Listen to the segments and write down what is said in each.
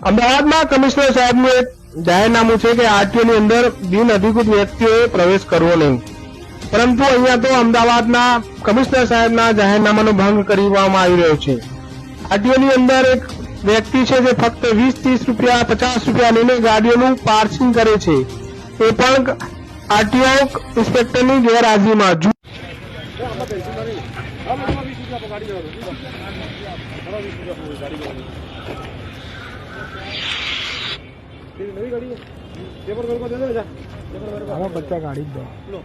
અમદાવાદમાં કમિશનર સાહેબનું એક જાહેરનામું છે કે આરટીઓની અંદર બિન અધિકૃત વ્યક્તિઓએ પ્રવેશ કરવો નહીં, પરંતુ અહીંયા તો અમદાવાદના કમિશનર સાહેબના જાહેરનામાનો ભંગ કરવામાં આવી રહ્યો છે। આરટીઓની અંદર એક વ્યક્તિ છે જે ફક્ત 20-30 રૂપિયા 50 રૂપિયા લઈને ગાડીઓનું પાર્કિંગ કરે છે, એ પણ આરટીઓ ઇન્સ્પેક્ટરની ગેરહાજરીમાં। नई गाड़ी है पेपर मेरे को दे दे जा हमारा बच्चा गाड़ी दो लो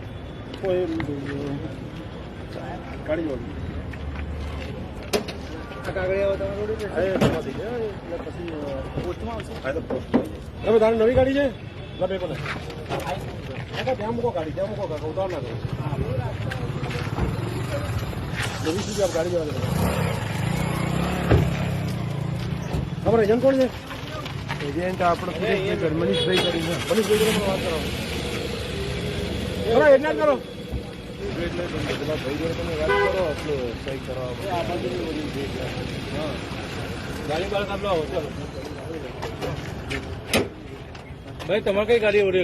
कोई गाड़ी जो कागड़िया बता रोड पे अरे ठीक है એટલે પછી પોસ્ટમાં આવશે આ તો પોસ્ટ હવે તારી નવી ગાડી છે લા પેપર આ ત્યાં મૂકો ગાડી ત્યાં મૂકો કાકા ઉતાર ના કરો નવી સુધી આપ ગાડી જવા દે તમારો એજન્ટ કોણ છે एजेंट આપણે મનીષભાઈ કરીને મનીષભાઈ જોડે વાત કરો બરાબર એટલા કરો એટલે પેલા ભાઈ જોડે તમે વાત કરો એટલે સહી કરવા આ બાજુની બધી હા ગાડી બાર કાઢ લો ચાલો ભાઈ તમારે કઈ ગાડી ઓડે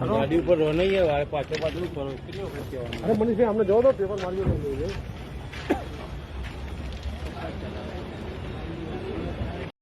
ગાડી ઉપર નહીં પાછળ પાછળ કરો કેટલી વખત કહેવાનું અરે મનીષભાઈ અમને જોવો તો પેપર મારી દો